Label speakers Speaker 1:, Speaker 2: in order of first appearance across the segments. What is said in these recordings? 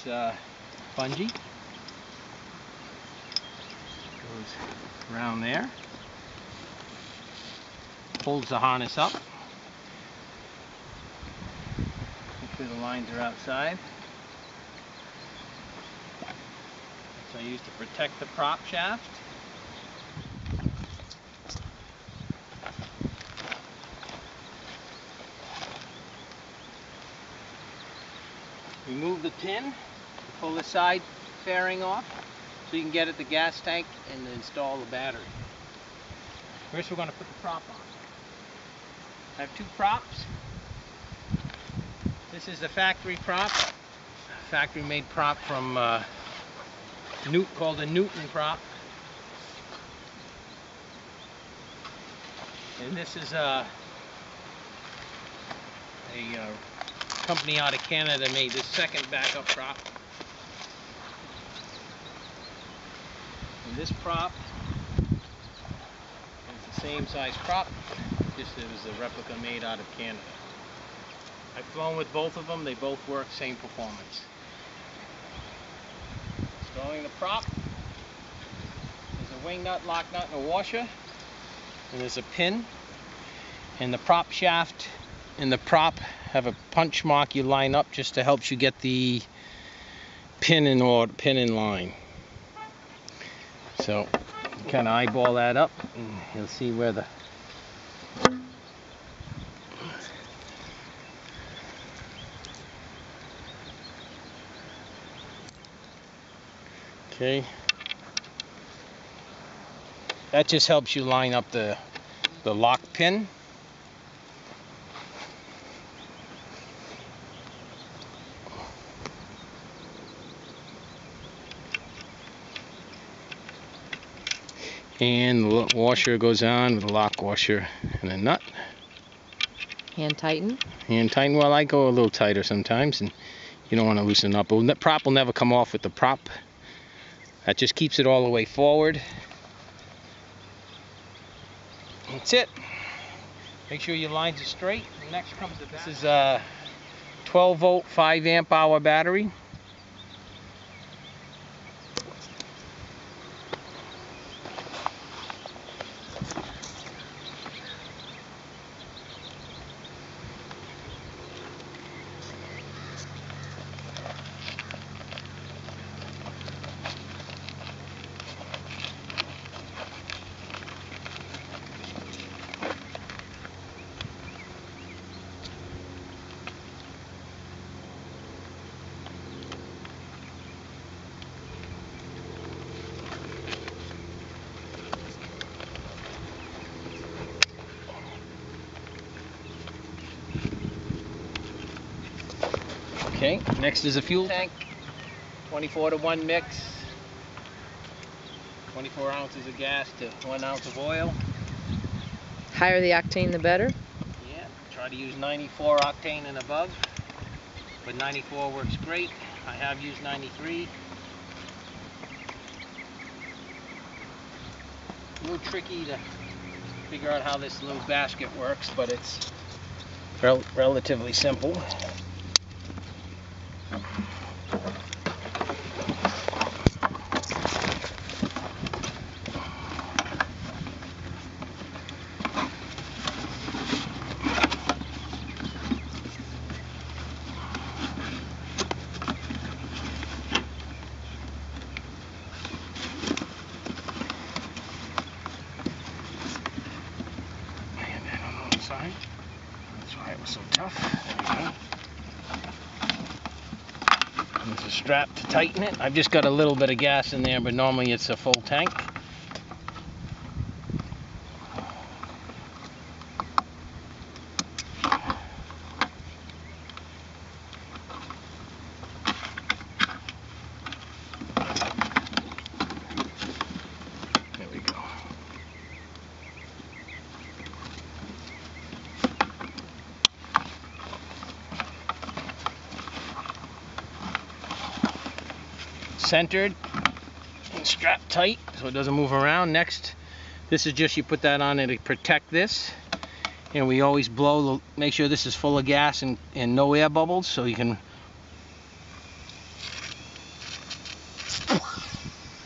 Speaker 1: this bungee. Goes around there. Holds the harness up. Make sure the lines are outside. So I use to protect the prop shaft. Remove the pin, pull the side fairing off so you can get at the gas tank and install the battery. First we're going to put the prop on. I have two props. This is the factory prop, factory made prop from called a Newton prop. And this is a company out of Canada made this second backup prop. And this prop is the same size prop, just it was a replica made out of Canada. I've flown with both of them, they both work, same performance. Installing the prop. There's a wing nut, lock nut, and a washer. And there's a pin. And the prop shaft and the prop have a punch mark you line up just to help you get the pin in line. So you kind of eyeball that up and you'll see where the okay. That just helps you line up the lock pin. And the washer goes on with a lock washer and a nut.
Speaker 2: Hand tighten?
Speaker 1: Hand tighten. Well, I go a little tighter sometimes, and you don't want to loosen up. The prop will never come off with the prop. That just keeps it all the way forward. That's it. Make sure your lines are straight. Next comes the battery. This is a 12 volt 5 amp hour battery. Okay, next is a fuel tank, 24-to-1 mix, 24 ounces of gas to 1 ounce of oil.
Speaker 2: Higher the octane the better?
Speaker 1: Yeah, try to use 94 octane and above, but 94 works great. I have used 93. A little tricky to figure out how this little basket works, but it's relatively simple. That's why it was so tough. There we go. And there's a strap to tighten it. I've just got a little bit of gas in there, but normally it's a full tank. There we go. Centered and strapped tight so it doesn't move around. Next, this is just, you put that on it to protect this, and we always blow make sure this is full of gas and no air bubbles, so you can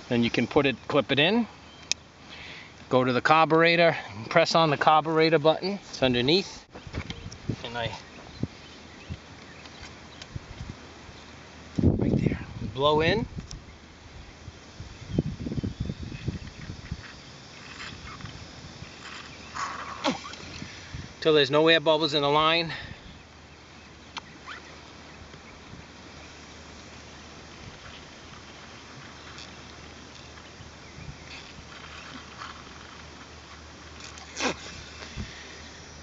Speaker 1: Then you can clip it in. Go to the carburetor, press on the carburetor button. It's underneath. And I right there. Blow in. Till there's no air bubbles in the line.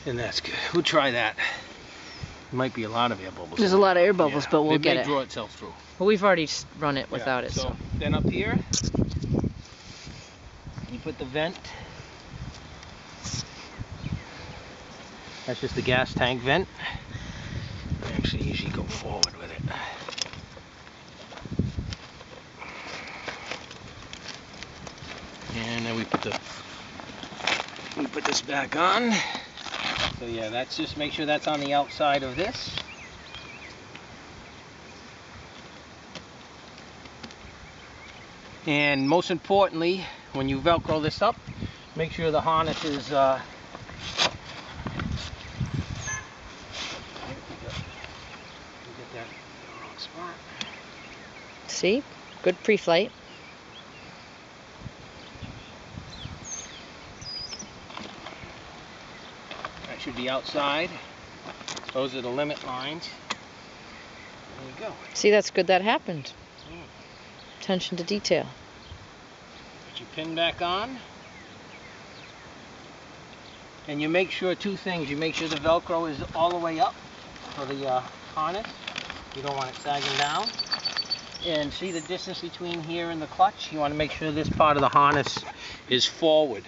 Speaker 1: And that's good. We'll try that. There might be a lot of air bubbles.
Speaker 2: There's a lot of air bubbles, but we'll get it.
Speaker 1: It may draw itself through.
Speaker 2: Well, we've already run it without it.
Speaker 1: So then up here, you put the vent. That's just the gas tank vent. I actually usually go forward with it. And then we put this back on. So yeah, that's just make sure that's on the outside of this. And most importantly, when you Velcro this up, make sure the harness is
Speaker 2: See? Good pre-flight.
Speaker 1: That should be outside. Those are the limit lines. There you go.
Speaker 2: See, that's good that happened. Attention to detail.
Speaker 1: Put your pin back on. And you make sure two things. You make sure the Velcro is all the way up for the harness. You don't want it sagging down. And see the distance between here and the clutch? You want to make sure this part of the harness is forward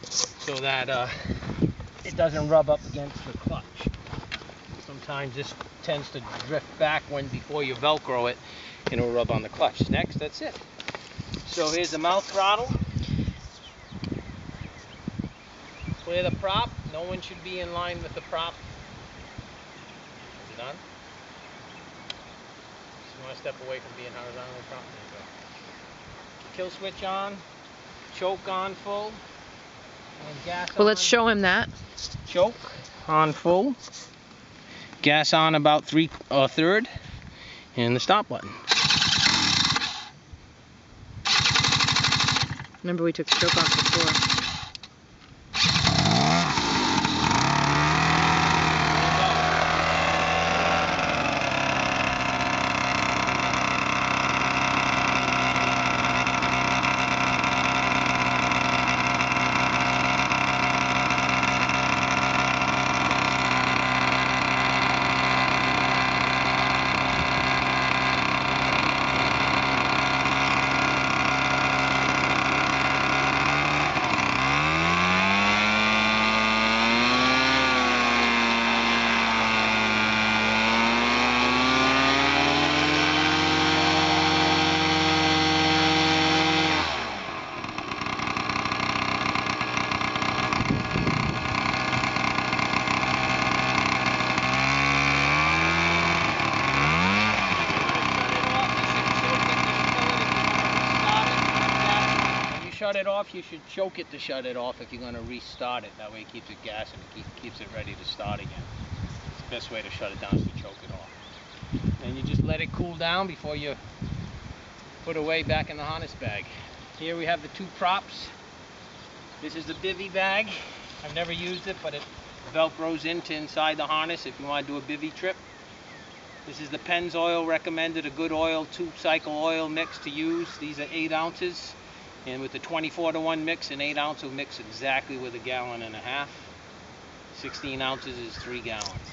Speaker 1: so that it doesn't rub up against the clutch. Sometimes this tends to drift back before you Velcro it, and it'll rub on the clutch. Next, that's it. So here's the mouth throttle. Clear the prop. No one should be in line with the prop. Is it done? You want to step away from being horizontal prop. There you go. Kill switch on. Choke on full. And gas on.
Speaker 2: Well, let's show him that.
Speaker 1: Choke on full. Gas on about 3/3. And the stop button.
Speaker 2: Remember, we took the choke off before.
Speaker 1: Shut it off, you should choke it to shut it off if you're going to restart it. That way it keeps it gas and it keeps it ready to start again. It's the best way to shut it down is to choke it off. Then you just let it cool down before you put away back in the harness bag. Here we have the two props. This is the bivvy bag. I've never used it, but it Velcros into inside the harness if you want to do a bivvy trip. This is the Penn's oil recommended, a good oil, 2-cycle oil mix to use. These are 8 ounces. And with the 24-to-1 mix, an 8 ounce will mix exactly with 1.5 gallons. 16 ounces is 3 gallons.